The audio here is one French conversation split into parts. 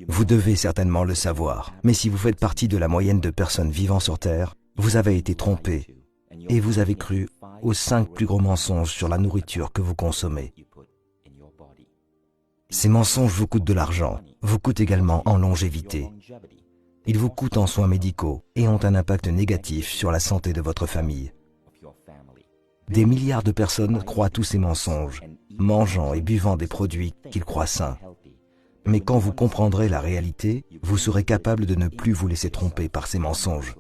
Vous devez certainement le savoir, mais si vous faites partie de la moyenne de personnes vivant sur Terre, vous avez été trompé et vous avez cru aux 5 plus gros mensonges sur la nourriture que vous consommez. Ces mensonges vous coûtent de l'argent, vous coûtent également en longévité. Ils vous coûtent en soins médicaux et ont un impact négatif sur la santé de votre famille. Des milliards de personnes croient tous ces mensonges, mangeant et buvant des produits qu'ils croient sains. Mais quand vous comprendrez la réalité, vous serez capable de ne plus vous laisser tromper par ces mensonges.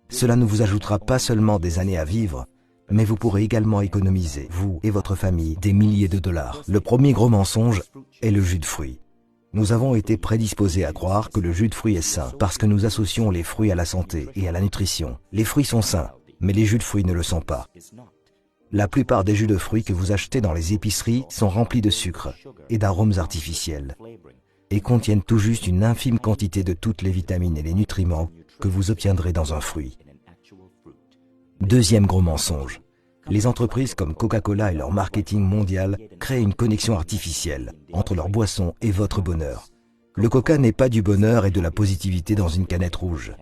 Cela ne vous ajoutera pas seulement des années à vivre, mais vous pourrez également économiser, vous et votre famille, des milliers de dollars. Le premier gros mensonge est le jus de fruits. Nous avons été prédisposés à croire que le jus de fruits est sain parce que nous associons les fruits à la santé et à la nutrition. Les fruits sont sains, mais les jus de fruits ne le sont pas. La plupart des jus de fruits que vous achetez dans les épiceries sont remplis de sucre et d'arômes artificiels et contiennent tout juste une infime quantité de toutes les vitamines et les nutriments que vous obtiendrez dans un fruit. Deuxième gros mensonge. Les entreprises comme Coca-Cola et leur marketing mondial créent une connexion artificielle entre leur boisson et votre bonheur. Le Coca n'est pas du bonheur et de la positivité dans une canette rouge.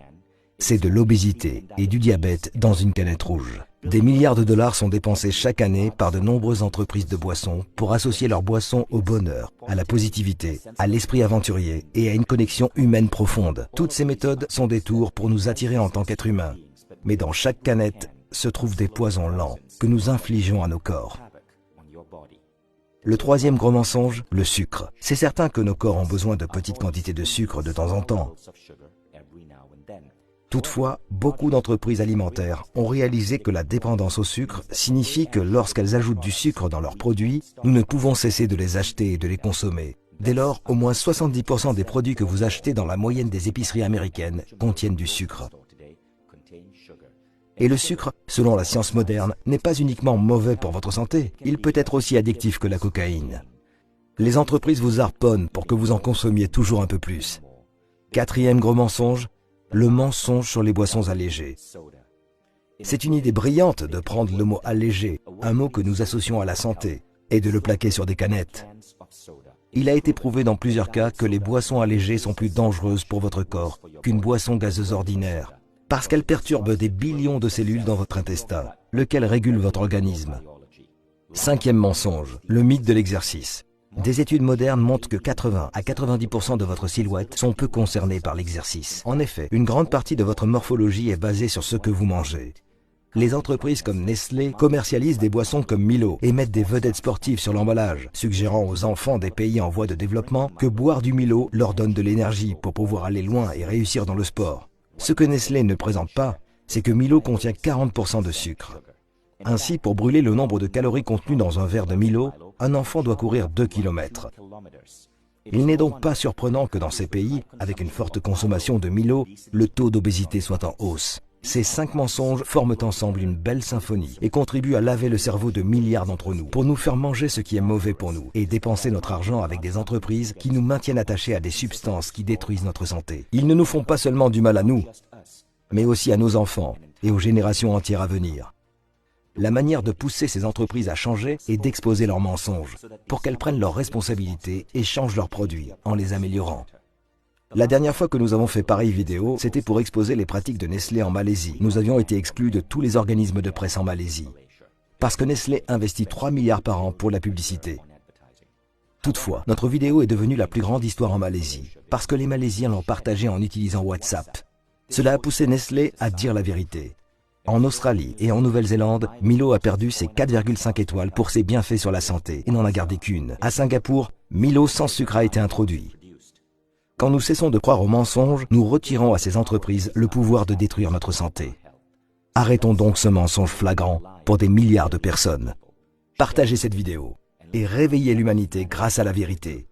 C'est de l'obésité et du diabète dans une canette rouge. Des milliards de dollars sont dépensés chaque année par de nombreuses entreprises de boissons pour associer leur boisson au bonheur, à la positivité, à l'esprit aventurier et à une connexion humaine profonde. Toutes ces méthodes sont des tours pour nous attirer en tant qu'êtres humains. Mais dans chaque canette se trouvent des poisons lents que nous infligeons à nos corps. Le troisième gros mensonge, le sucre. C'est certain que nos corps ont besoin de petites quantités de sucre de temps en temps. Toutefois, beaucoup d'entreprises alimentaires ont réalisé que la dépendance au sucre signifie que lorsqu'elles ajoutent du sucre dans leurs produits, nous ne pouvons cesser de les acheter et de les consommer. Dès lors, au moins 70% des produits que vous achetez dans la moyenne des épiceries américaines contiennent du sucre. Et le sucre, selon la science moderne, n'est pas uniquement mauvais pour votre santé, il peut être aussi addictif que la cocaïne. Les entreprises vous harponnent pour que vous en consommiez toujours un peu plus. Quatrième gros mensonge, le mensonge sur les boissons allégées. C'est une idée brillante de prendre le mot allégé, un mot que nous associons à la santé, et de le plaquer sur des canettes. Il a été prouvé dans plusieurs cas que les boissons allégées sont plus dangereuses pour votre corps qu'une boisson gazeuse ordinaire, parce qu'elles perturbent des billions de cellules dans votre intestin, lequel régule votre organisme. Cinquième mensonge, le mythe de l'exercice. Des études modernes montrent que 80 à 90% de votre silhouette sont peu concernées par l'exercice. En effet, une grande partie de votre morphologie est basée sur ce que vous mangez. Les entreprises comme Nestlé commercialisent des boissons comme Milo et mettent des vedettes sportives sur l'emballage, suggérant aux enfants des pays en voie de développement que boire du Milo leur donne de l'énergie pour pouvoir aller loin et réussir dans le sport. Ce que Nestlé ne présente pas, c'est que Milo contient 40% de sucre. Ainsi, pour brûler le nombre de calories contenues dans un verre de Milo, un enfant doit courir 2 km. Il n'est donc pas surprenant que dans ces pays, avec une forte consommation de Milo, le taux d'obésité soit en hausse. Ces 5 mensonges forment ensemble une belle symphonie et contribuent à laver le cerveau de milliards d'entre nous pour nous faire manger ce qui est mauvais pour nous et dépenser notre argent avec des entreprises qui nous maintiennent attachés à des substances qui détruisent notre santé. Ils ne nous font pas seulement du mal à nous, mais aussi à nos enfants et aux générations entières à venir. La manière de pousser ces entreprises à changer est d'exposer leurs mensonges pour qu'elles prennent leurs responsabilités et changent leurs produits en les améliorant. La dernière fois que nous avons fait pareille vidéo, c'était pour exposer les pratiques de Nestlé en Malaisie. Nous avions été exclus de tous les organismes de presse en Malaisie, parce que Nestlé investit 3 milliards par an pour la publicité. Toutefois, notre vidéo est devenue la plus grande histoire en Malaisie, parce que les Malaisiens l'ont partagée en utilisant WhatsApp. Cela a poussé Nestlé à dire la vérité. En Australie et en Nouvelle-Zélande, Milo a perdu ses 4,5 étoiles pour ses bienfaits sur la santé et n'en a gardé qu'une. À Singapour, Milo sans sucre a été introduit. Quand nous cessons de croire aux mensonges, nous retirons à ces entreprises le pouvoir de détruire notre santé. Arrêtons donc ce mensonge flagrant pour des milliards de personnes. Partagez cette vidéo et réveillez l'humanité grâce à la vérité.